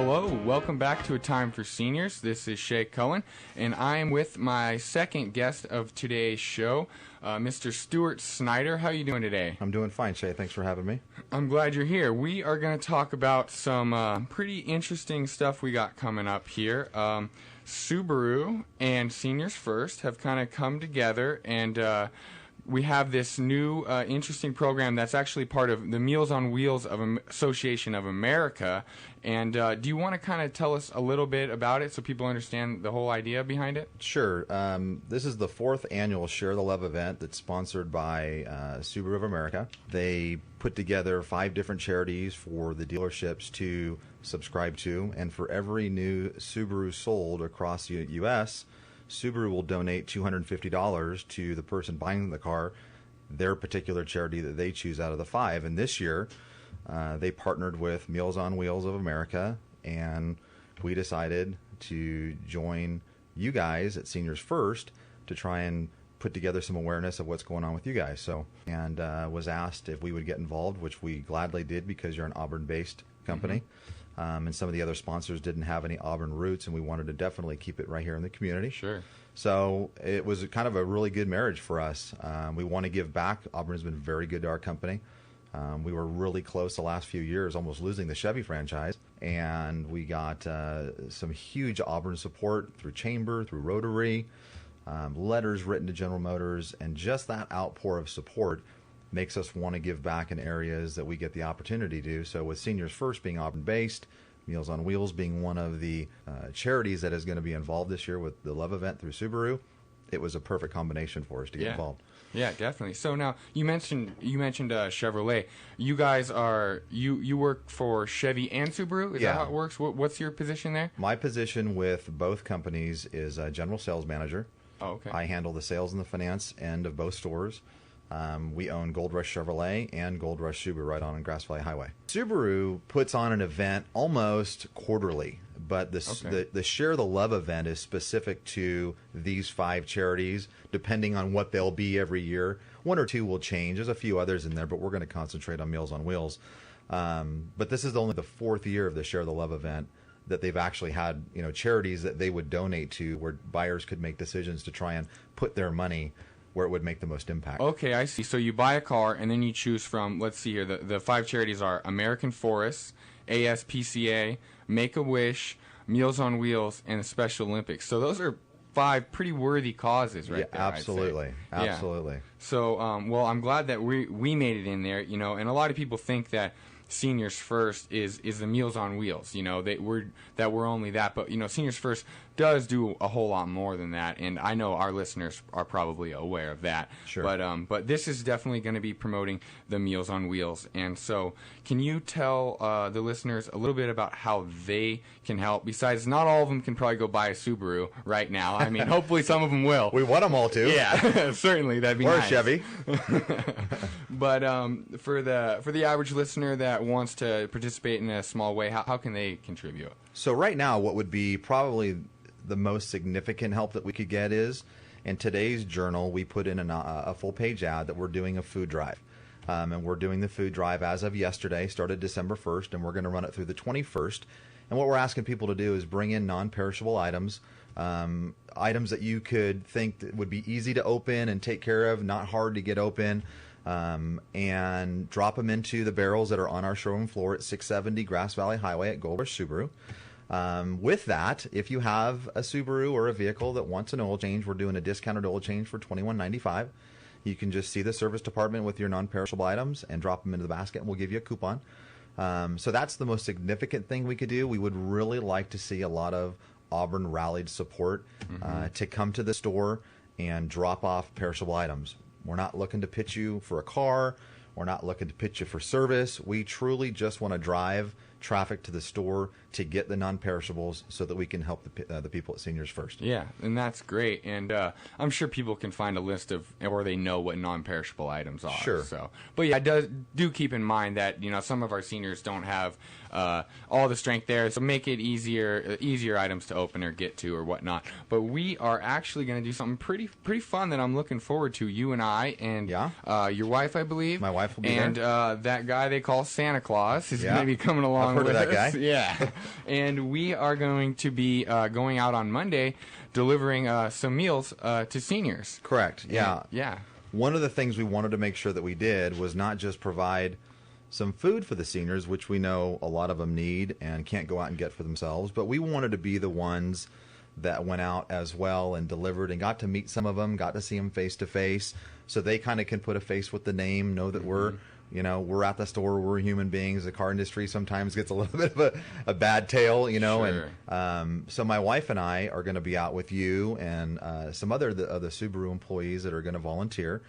Hello, welcome back to A Time for Seniors. This is Shay Cullen, and I am with my second guest of today's show, Mr. Stuart Snyder. How are you doing today? I'm doing fine, Shay. Thanks for having me. I'm glad you're here. We are going to talk about some pretty interesting stuff we got coming up here. Subaru and Seniors First have kind of come together, and we have this new interesting program that's actually part of the Meals on Wheels Association of America. And do you want to kind of tell us a little bit about it so people understand the whole idea behind it? Sure. This is the 4th annual Share the Love event that's sponsored by Subaru of America. They put together 5 different charities for the dealerships to subscribe to. And for every new Subaru sold across the U.S., Subaru will donate $250 to the person buying the car, their particular charity that they choose out of the 5. And this year, they partnered with Meals on Wheels of America, and we decided to join you guys at Seniors First to try and put together some awareness of what's going on with you guys. So, and was asked if we would get involved, which we gladly did because you're an Auburn-based company. Mm-hmm. And some of the other sponsors didn't have any Auburn roots, and we wanted to definitely keep it right here in the community. Sure. So it was kind of a really good marriage for us. We want to give back. Auburn has been very good to our company. We were really close the last few years, almost losing the Chevy franchise. And we got some huge Auburn support through Chamber, through Rotary, letters written to General Motors, and just that outpour of support makes us want to give back in areas that we get the opportunity to. So with Seniors First being Auburn-based, Meals on Wheels being one of the charities that is going to be involved this year with the Love event through Subaru, it was a perfect combination for us to get involved. Yeah, definitely. So now you mentioned Chevrolet. You guys are you work for Chevy and Subaru. Is that how it works? What's your position there? My position with both companies is general sales manager. Oh, okay. I handle the sales and the finance end of both stores. We own Gold Rush Chevrolet and Gold Rush Subaru right on Grass Valley Highway. Subaru puts on an event almost quarterly, but the Share the Love event is specific to these 5 charities, depending on what they'll be every year. 1 or 2 will change. There's a few others in there, but we're going to concentrate on Meals on Wheels. But this is only the 4th year of the Share the Love event that they've actually had, charities that they would donate to, where buyers could make decisions to try and put their money where it would make the most impact. Okay, I see. So you buy a car, and then you choose from, let's see here, the 5 charities are American Forest, ASPCA, Make-A-Wish, Meals on Wheels, and the Special Olympics. So those are 5 pretty worthy causes right there. Absolutely. Absolutely. Yeah. So, well, I'm glad that we made it in there, and a lot of people think that Seniors First is the Meals on Wheels, that we're only that, but Seniors First does do a whole lot more than that, and I know our listeners are probably aware of that. Sure. But this is definitely going to be promoting the Meals on Wheels, and so can you tell the listeners a little bit about how they can help? Besides, not all of them can probably go buy a Subaru right now. I mean, hopefully some of them will. We want them all to. Yeah, certainly that'd be nice. Or nice. a Chevy. But for the average listener that wants to participate in a small way, how can they contribute? So right now, what would be probably the most significant help that we could get is, in today's journal, we put in a full-page ad that we're doing a food drive. And we're doing the food drive as of yesterday, started December 1st, and we're going to run it through the 21st. And what we're asking people to do is bring in non-perishable items, items that you could think that would be easy to open and take care of, not hard to get open, and drop them into the barrels that are on our showroom floor at 670 Grass Valley Highway at Gold Rush Subaru. With that, if you have a Subaru or a vehicle that wants an oil change, we're doing a discounted oil change for $21.95. You can just see the service department with your non-perishable items and drop them into the basket, and we'll give you a coupon. So that's the most significant thing we could do. We would really like to see a lot of Auburn rallied support to come to the store and drop off perishable items. We're not looking to pitch you for a car. We're not looking to pitch you for service. We truly just want to drive traffic to the store to get the non-perishables so that we can help the people at Seniors First. Yeah, and that's great. And I'm sure people can find a list of, or they know what non-perishable items are. Sure. So, but yeah, do keep in mind that some of our seniors don't have all the strength there, so make it easier items to open or get to or whatnot. But we are actually going to do something pretty fun that I'm looking forward to. You and I and your wife, I believe. My wife will be there. And that guy they call Santa Claus is going to be coming along along Heard with of that us. guy. Yeah. And we are going to be going out on Monday delivering some meals to seniors. Correct. Yeah. And, yeah. One of the things we wanted to make sure that we did was not just provide some food for the seniors, which we know a lot of them need and can't go out and get for themselves, but we wanted to be the ones that went out as well and delivered and got to meet some of them, got to see them face to face, so they kind of can put a face with the name, know that we're at the store, we're human beings. The car industry sometimes gets a little bit of a bad tail, Sure. and so my wife and I are going to be out with you and some other the Subaru employees that are going to volunteer.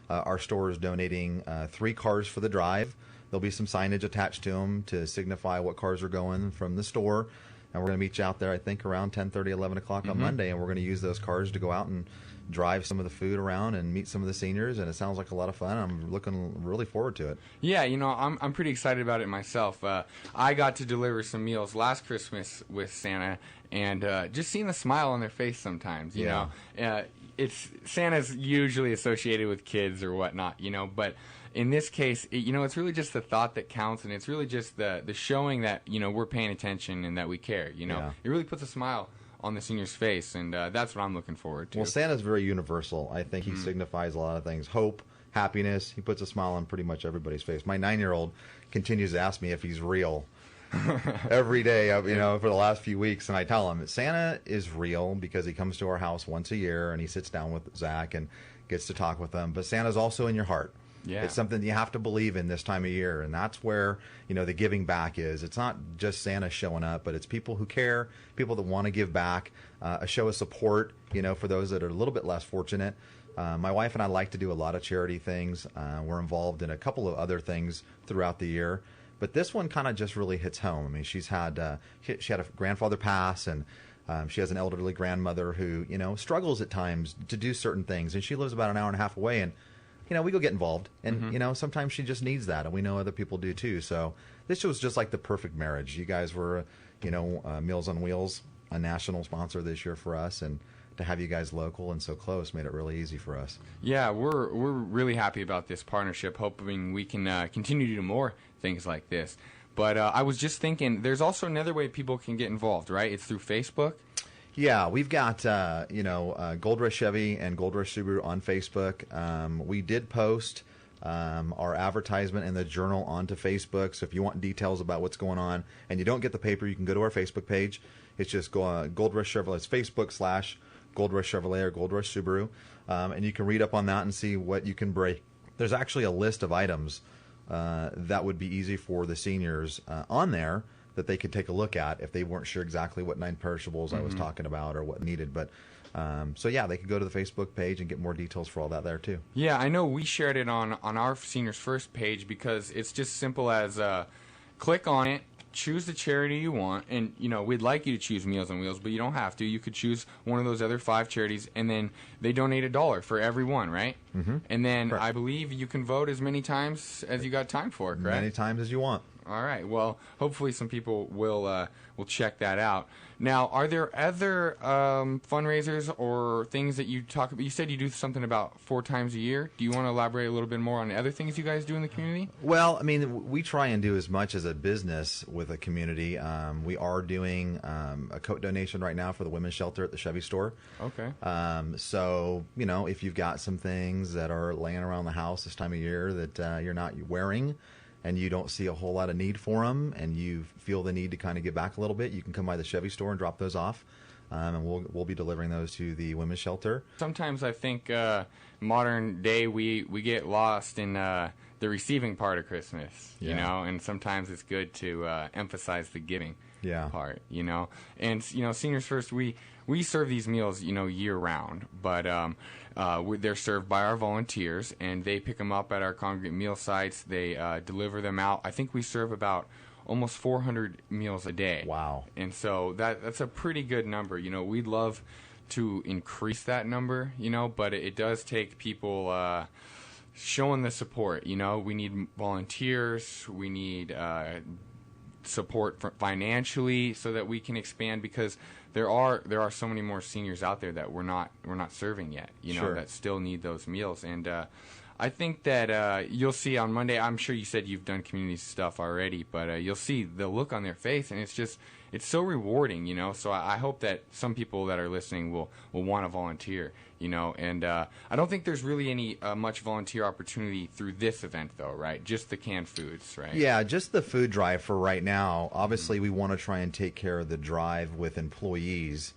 Our store is donating 3 cars for the drive. There'll be some signage attached to them to signify what cars are going from the store. And we're going to meet you out there, I think, around 10:30, 11 o'clock on Monday. And we're going to use those cars to go out and drive some of the food around and meet some of the seniors. And it sounds like a lot of fun. I'm looking really forward to it. Yeah, I'm pretty excited about it myself. I got to deliver some meals last Christmas with Santa, and just seeing the smile on their face sometimes, you know. It's Santa's usually associated with kids or whatnot, but in this case, it's really just the thought that counts, and it's really just the showing that, we're paying attention and that we care, Yeah. It really puts a smile on the senior's face, and that's what I'm looking forward to. Well, Santa's very universal. I think he signifies a lot of things. Hope, happiness. He puts a smile on pretty much everybody's face. My 9-year-old continues to ask me if he's real every day, for the last few weeks. And I tell him that Santa is real because he comes to our house once a year and he sits down with Zach and gets to talk with them. But Santa's also in your heart. Yeah. It's something you have to believe in this time of year, and that's where the giving back is. It's not just Santa showing up, but it's people who care, people that want to give back, a show of support, for those that are a little bit less fortunate. My wife and I like to do a lot of charity things. We're involved in a couple of other things throughout the year, but this one kind of just really hits home. I mean, she had a grandfather pass, and she has an elderly grandmother who struggles at times to do certain things, and she lives about an hour and a half away, and we go get involved, and sometimes she just needs that, and we know other people do too. So this was just like the perfect marriage. You guys were, Meals on Wheels, a national sponsor this year for us, and to have you guys local and so close made it really easy for us. Yeah, we're really happy about this partnership, hoping we can continue to do more things like this. But I was just thinking, there's also another way people can get involved, right? It's through Facebook. Yeah, we've got Gold Rush Chevy and Gold Rush Subaru on Facebook. We did post our advertisement in the Journal onto Facebook. So if you want details about what's going on and you don't get the paper, you can go to our Facebook page. It's just Gold Rush Chevrolet. It's Facebook/Gold Rush Chevrolet or Gold Rush Subaru, and you can read up on that and see what you can break. There's actually a list of items that would be easy for the seniors on there that they could take a look at if they weren't sure exactly what 9 perishables I was talking about or what needed. But they could go to the Facebook page and get more details for all that there too. Yeah, I know we shared it on our Seniors First page because it's just simple as click on it, choose the charity you want, and we'd like you to choose Meals on Wheels, but you don't have to. You could choose one of those other 5 charities, and then they donate $1 for every one, right? Mm-hmm. And then Correct. I believe you can vote as many times as you got time for, correct? Many times as you want. All right. Well, hopefully some people will check that out. Now, are there other fundraisers or things that you talk about? You said you do something about 4 times a year. Do you want to elaborate a little bit more on the other things you guys do in the community? Well, I mean, we try and do as much as a business with a community. We are doing a coat donation right now for the women's shelter at the Chevy store. Okay. So, if you've got some things that are laying around the house this time of year that you're not wearing, and you don't see a whole lot of need for them, and you feel the need to kind of get back a little bit, you can come by the Chevy store and drop those off, and we'll be delivering those to the women's shelter. Sometimes I think modern day we get lost in the receiving part of Christmas, and sometimes it's good to emphasize the giving part, And Seniors First, we serve these meals, year round, but they're served by our volunteers, and they pick them up at our congregate meal sites. They deliver them out. I think we serve about almost 400 meals a day. Wow. And so that's a pretty good number. We'd love to increase that number, but it does take people showing the support. We need volunteers. We need support financially so that we can expand, because there are so many more seniors out there that we're not serving yet, Sure. that still need those meals. And I think that you'll see on Monday. I'm sure you said you've done community stuff already, but you'll see the look on their face, and it's so rewarding, So I hope that some people that are listening will want to volunteer, And I don't think there's really any much volunteer opportunity through this event, though, right? Just the canned foods, right? Yeah, just the food drive for right now. Obviously, we want to try and take care of the drive with employees.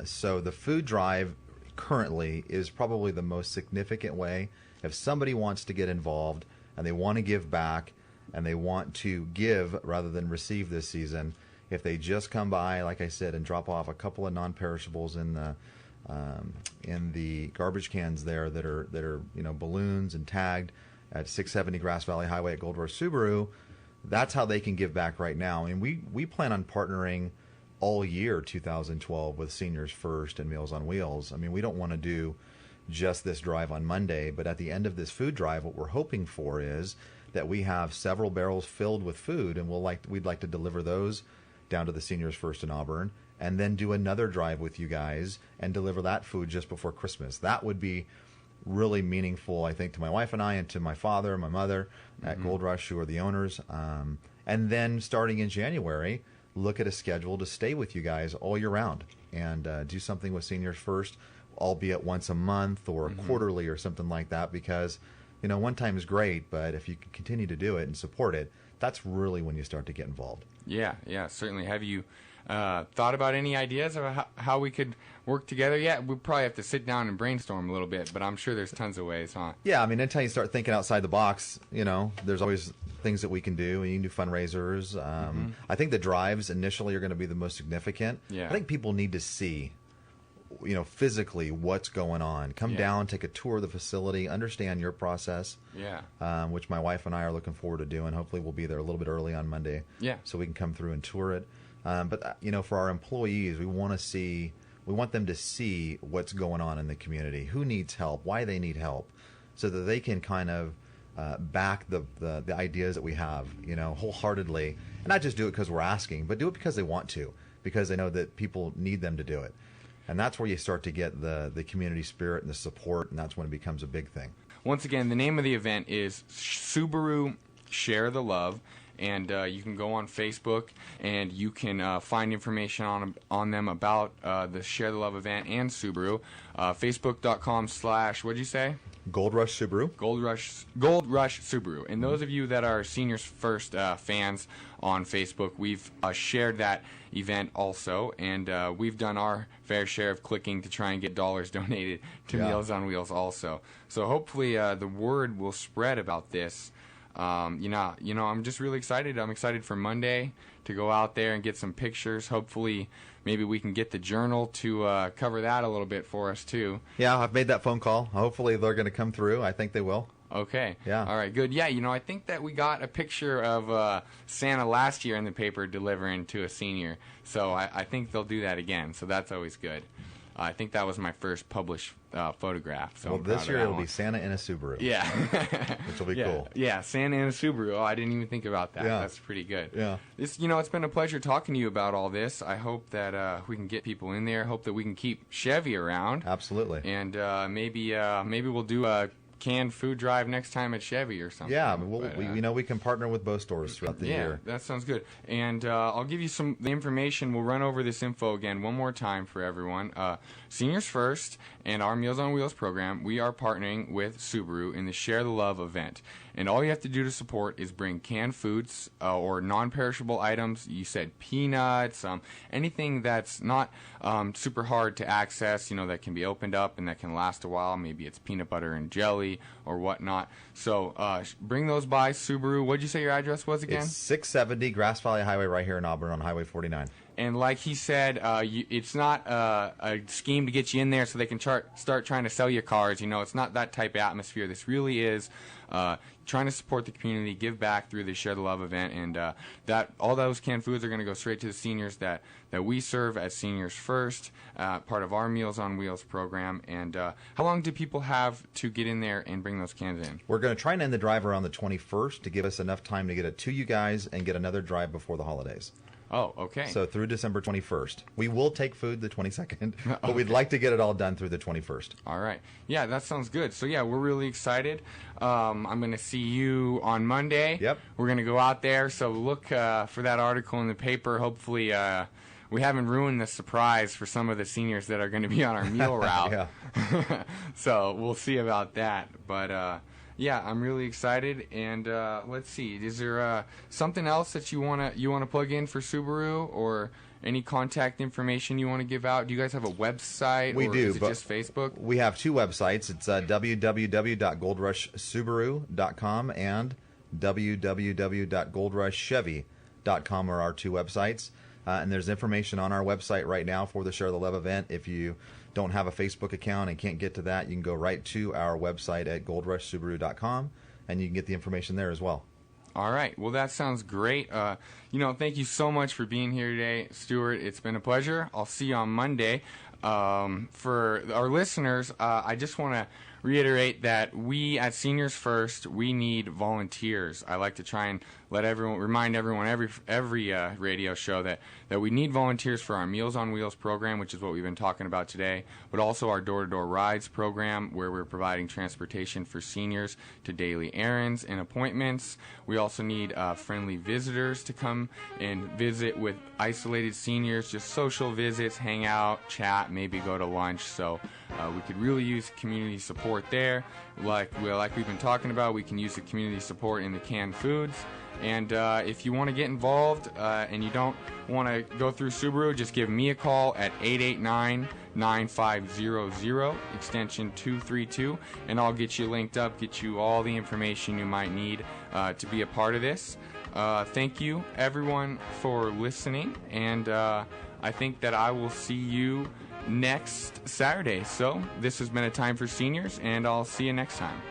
So the food drive currently is probably the most significant way. If somebody wants to get involved and they want to give back and they want to give rather than receive this season, if they just come by, like I said, and drop off a couple of non-perishables in the garbage cans there that are balloons and tagged at 670 Grass Valley Highway at Gold Rush Subaru, that's how they can give back right now. And we plan on partnering all year 2012 with Seniors First and Meals on Wheels. I mean, we don't want to do just this drive on Monday, but at the end of this food drive, what we're hoping for is that we have several barrels filled with food, and we'd like to deliver those down to the Seniors First in Auburn, and then do another drive with you guys and deliver that food just before Christmas. That would be really meaningful, I think, to my wife and I, and to my father and my mother at Gold Rush, who are the owners. And then starting in January, look at a schedule to stay with you guys all year round and do something with Seniors First, albeit once a month or quarterly or something like that, because one time is great, but if you can continue to do it and support it, that's really when you start to get involved. Yeah, certainly. Have you thought about any ideas of how we could work together? Yeah, we probably have to sit down and brainstorm a little bit, but I'm sure there's tons of ways, huh? Yeah, I mean, anytime you start thinking outside the box, there's always things that we can do. You can do fundraisers. I think the drives initially are going to be the most significant. Yeah. I think people need to see, physically what's going on. Come down, take a tour of the facility, understand your process. Yeah. Which my wife and I are looking forward to doing. Hopefully, we'll be there a little bit early on Monday. Yeah. So we can come through and tour it. But for our employees, we want them to see what's going on in the community, who needs help, why they need help, so that they can kind of back the ideas that we have, wholeheartedly, and not just do it because we're asking, but do it because they want to, because they know that people need them to do it. And that's where you start to get the community spirit and the support, and that's when it becomes a big thing. Once again, the name of the event is Subaru Share the Love, and you can go on Facebook and you can find information on them about the Share the Love event and Subaru. Facebook.com/ what'd you say? Gold Rush Subaru. Gold Rush Subaru. And those of you that are Seniors First fans on Facebook, we've shared that event also, and we've done our fair share of clicking to try and get dollars donated to Meals on Wheels also. So hopefully the word will spread about this. I'm just really excited. I'm excited for Monday to go out there and get some pictures. Hopefully, maybe we can get the Journal to cover that a little bit for us, too. Yeah, I've made that phone call. Hopefully, they're going to come through. I think they will. Okay. Yeah. All right, good. Yeah, I think that we got a picture of Santa last year in the paper delivering to a senior. So I think they'll do that again. So that's always good. I think that was my first published photograph. So well, this year it'll be Santa in a Subaru. Yeah. Which will be cool. Yeah, Santa in a Subaru. Oh, I didn't even think about that. Yeah. That's pretty good. Yeah. It's been a pleasure talking to you about all this. I hope that we can get people in there. I hope that we can keep Chevy around. Absolutely. And maybe we'll do a canned food drive next time at Chevy or something. Yeah, we can partner with both stores throughout the year. Yeah, that sounds good. And I'll give you the information. We'll run over this info again one more time for everyone. Seniors First and our Meals on Wheels program, we are partnering with Subaru in the Share the Love event. And all you have to do to support is bring canned foods or non-perishable items. You said peanuts, anything that's not super hard to access, that can be opened up and that can last a while. Maybe it's peanut butter and jelly or whatnot. So bring those by Subaru. What'd you say your address was again? It's 670 Grass Valley Highway right here in Auburn on Highway 49. And like he said, it's not a scheme to get you in there so they can start trying to sell you cars. It's not that type of atmosphere. This really is trying to support the community, give back through the Share the Love event, and that all those canned foods are going to go straight to the seniors that we serve at Seniors First, part of our Meals on Wheels program. And how long do people have to get in there and bring those cans in? We're going to try and end the drive around the 21st to give us enough time to get it to you guys and get another drive before the holidays. Oh, okay. So through December 21st. We will take food the 22nd, but we'd like to get it all done through the 21st. All right. Yeah, that sounds good. So, yeah, we're really excited. I'm going to see you on Monday. Yep. We're going to go out there. So look for that article in the paper. Hopefully we haven't ruined the surprise for some of the seniors that are going to be on our meal route. Yeah. So we'll see about that. But, yeah, I'm really excited. And let's see. Is there something else that you wanna plug in for Subaru, or any contact information you want to give out? Do you guys have a website? We or do. Is it just Facebook? We have two websites. It's www.goldrushsubaru.com and www.goldrushchevy.com are our two websites. And there's information on our website right now for the Share the Love event. If you don't have a Facebook account and can't get to that, you can go right to our website at goldrushsubaru.com, and you can get the information there as well. All right. Well, that sounds great. Thank you so much for being here today, Stuart. It's been a pleasure. I'll see you on Monday. For our listeners, I just want to reiterate that we at Seniors First, we need volunteers. I like to try and remind everyone every radio show that we need volunteers for our Meals on Wheels program, which is what we've been talking about today, but also our door-to-door rides program, where we're providing transportation for seniors to daily errands and appointments. We also need friendly visitors to come and visit with isolated seniors, just social visits, hang out, chat, maybe go to lunch. So we could really use community support there. Like we've been talking about, we can use the community support in the canned foods. And if you want to get involved and you don't want to go through Subaru, just give me a call at 889-9500, extension 232, and I'll get you linked up, get you all the information you might need to be a part of this. Thank you, everyone, for listening, and I think that I will see you next Saturday. So this has been A Time for Seniors, and I'll see you next time.